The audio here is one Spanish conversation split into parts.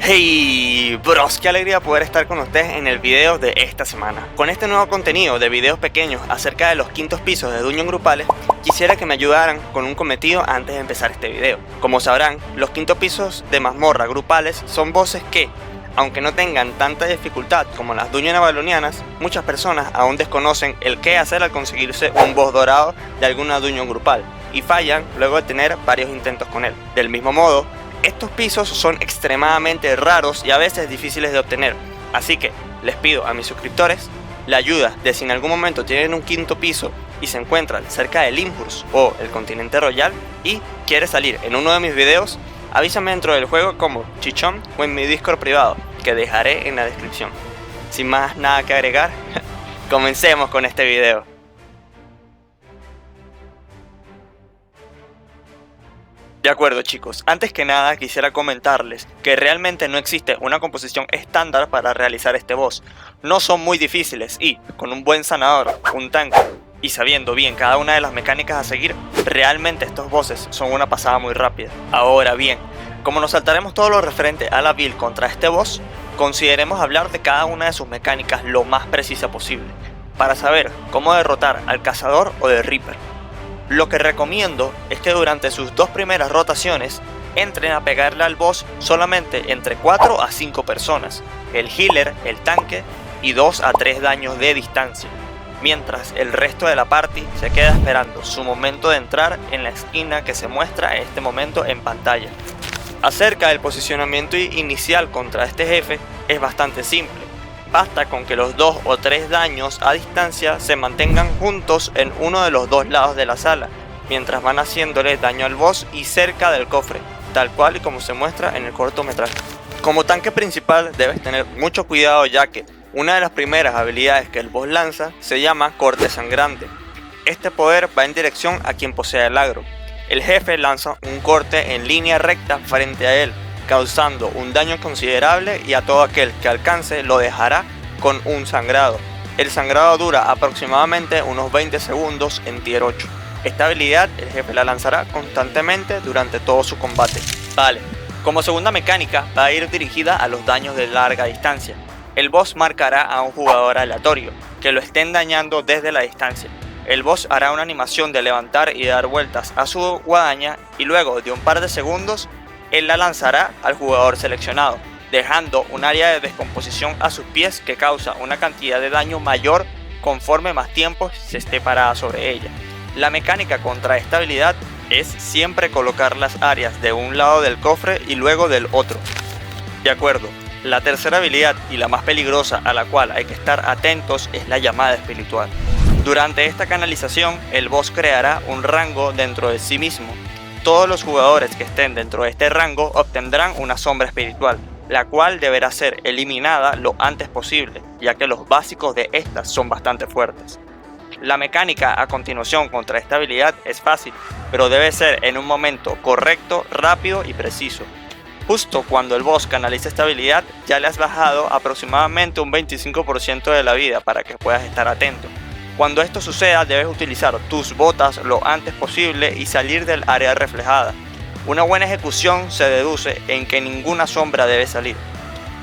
Hey bros, qué alegría poder estar con ustedes en el video de esta semana. Con este nuevo contenido de videos pequeños acerca de los quintos pisos de Dungeon grupales, quisiera que me ayudaran con un cometido antes de empezar este video. Como sabrán, los quintos pisos de mazmorra grupales son bosses que, aunque no tengan tanta dificultad como las Dungeon avalonianas, muchas personas aún desconocen el qué hacer al conseguirse un boss dorado de alguna Dungeon grupal y fallan luego de tener varios intentos con él. Del mismo modo, estos pisos son extremadamente raros y a veces difíciles de obtener, así que les pido a mis suscriptores la ayuda de si en algún momento tienen un quinto piso y se encuentran cerca de Limburg o el continente royal y quiere salir en uno de mis videos, avísame dentro del juego como Chichón o en mi Discord privado, que dejaré en la descripción. Sin más nada que agregar, comencemos con este video. De acuerdo chicos, antes que nada quisiera comentarles que realmente no existe una composición estándar para realizar este boss. No son muy difíciles y, con un buen sanador, un tanque y sabiendo bien cada una de las mecánicas a seguir, realmente estos bosses son una pasada muy rápida. Ahora bien, como nos saltaremos todo lo referente a la build contra este boss, consideremos hablar de cada una de sus mecánicas lo más precisa posible, para saber cómo derrotar al cazador o del Reaper. Lo que recomiendo es que durante sus dos primeras rotaciones entren a pegarle al boss solamente entre 4 a 5 personas, el healer, el tanque y 2 a 3 daños de distancia, mientras el resto de la party se queda esperando su momento de entrar en la esquina que se muestra en este momento en pantalla. Acerca del posicionamiento inicial contra este jefe es bastante simple. Basta con que los 2 o 3 daños a distancia se mantengan juntos en uno de los dos lados de la sala, mientras van haciéndole daño al boss y cerca del cofre, tal cual y como se muestra en el cortometraje. Como tanque principal debes tener mucho cuidado, ya que una de las primeras habilidades que el boss lanza se llama Corte Sangrante. Este poder va en dirección a quien posea el agro. El jefe lanza un corte en línea recta frente a él, causando un daño considerable y a todo aquel que alcance lo dejará con un sangrado. El sangrado dura aproximadamente unos 20 segundos en tier 8. Esta habilidad el jefe la lanzará constantemente durante todo su combate. Vale, como segunda mecánica va a ir dirigida a los daños de larga distancia. El boss marcará a un jugador aleatorio que lo estén dañando desde la distancia. El boss hará una animación de levantar y dar vueltas a su guadaña y luego de un par de segundos él la lanzará al jugador seleccionado, dejando un área de descomposición a sus pies que causa una cantidad de daño mayor conforme más tiempo se esté parada sobre ella. La mecánica contra esta habilidad es siempre colocar las áreas de un lado del cofre y luego del otro. De acuerdo, la tercera habilidad y la más peligrosa a la cual hay que estar atentos es la llamada espiritual. Durante esta canalización el boss creará un rango dentro de sí mismo. Todos los jugadores que estén dentro de este rango obtendrán una sombra espiritual, la cual deberá ser eliminada lo antes posible, ya que los básicos de estas son bastante fuertes. La mecánica a continuación contra esta habilidad es fácil, pero debe ser en un momento correcto, rápido y preciso. Justo cuando el boss canaliza esta habilidad, ya le has bajado aproximadamente un 25% de la vida para que puedas estar atento. Cuando esto suceda debes utilizar tus botas lo antes posible y salir del área reflejada. Una buena ejecución se deduce en que ninguna sombra debe salir.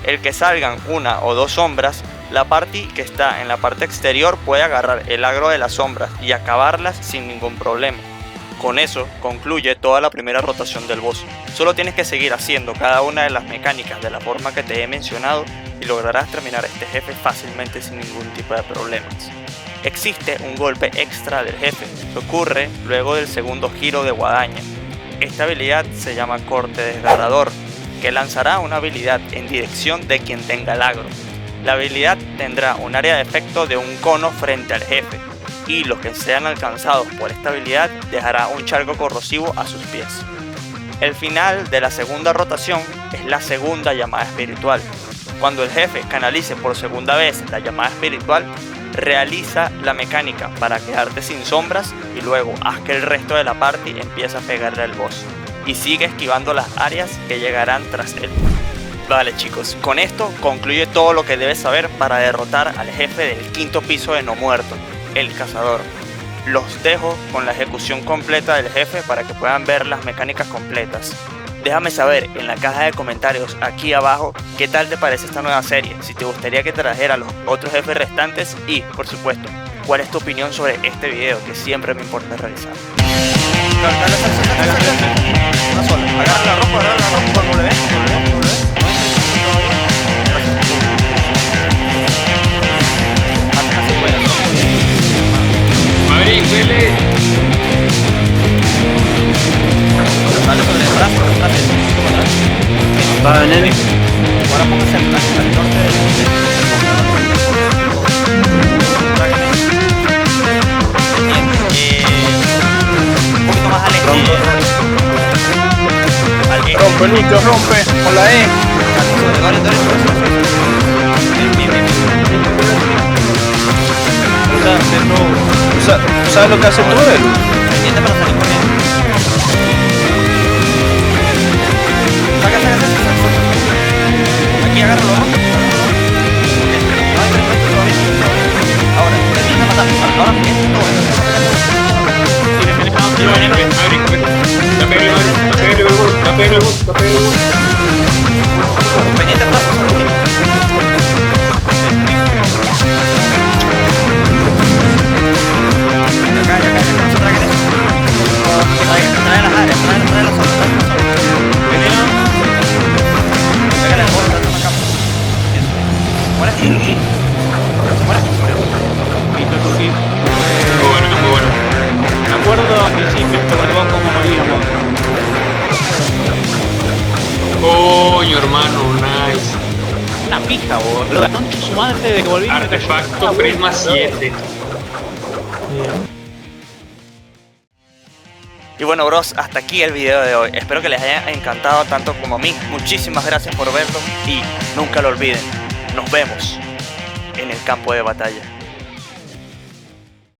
El que salgan una o dos sombras, la party que está en la parte exterior puede agarrar el agro de las sombras y acabarlas sin ningún problema. Con eso concluye toda la primera rotación del boss. Solo tienes que seguir haciendo cada una de las mecánicas de la forma que te he mencionado y lograrás terminar este jefe fácilmente sin ningún tipo de problemas. Existe un golpe extra del jefe que ocurre luego del segundo giro de guadaña. Esta habilidad se llama Corte Desgarrador, que lanzará una habilidad en dirección de quien tenga el agro. La habilidad tendrá un área de efecto de un cono frente al jefe, y los que sean alcanzados por esta habilidad dejará un charco corrosivo a sus pies. El final de la segunda rotación es la segunda llamada espiritual. Cuando el jefe canalice por segunda vez la llamada espiritual, realiza la mecánica para quedarte sin sombras y luego haz que el resto de la party empiece a pegarle al boss y sigue esquivando las áreas que llegarán tras él. Vale chicos, con esto concluye todo lo que debes saber para derrotar al jefe del quinto piso de No Muerto, el cazador. Los dejo con la ejecución completa del jefe para que puedan ver las mecánicas completas. Déjame saber en la caja de comentarios aquí abajo qué tal te parece esta nueva serie, si te gustaría que trajera los otros jefes restantes y, por supuesto, cuál es tu opinión sobre este video que siempre me importa realizar. Una sola. Agarra la ropa, cuando le ves. Maverick, vele. Dale sobre el brazo, dale, como atrás. Va, nene. Ahora póngase al norte un poquito más al este. Rompe, Nico, rompe. Con la E. Dale. Bien. ¿Sabes lo que hace tú, él? Pendiente para salir corriendo. Saca. Aquí agárralo, ¿no? Ahora, empieza a matar. Ahora pendiente todo. Pendiente atrás. Acá, no se traguen eso. Trae las áreas, trae las zonas. Pégale al borde, toma acá. Eso. ¿Muere? ¿Se muere? Muy bueno. Me acuerdo al principio, pero luego como moríamos. Coño, hermano, nice. Una pija, boludo. La concha de su madre de que volví. Artefacto Prisma 7. Y bueno, bros, hasta aquí el video de hoy. Espero que les haya encantado tanto como a mí. Muchísimas gracias por verlo y nunca lo olviden. Nos vemos en el campo de batalla.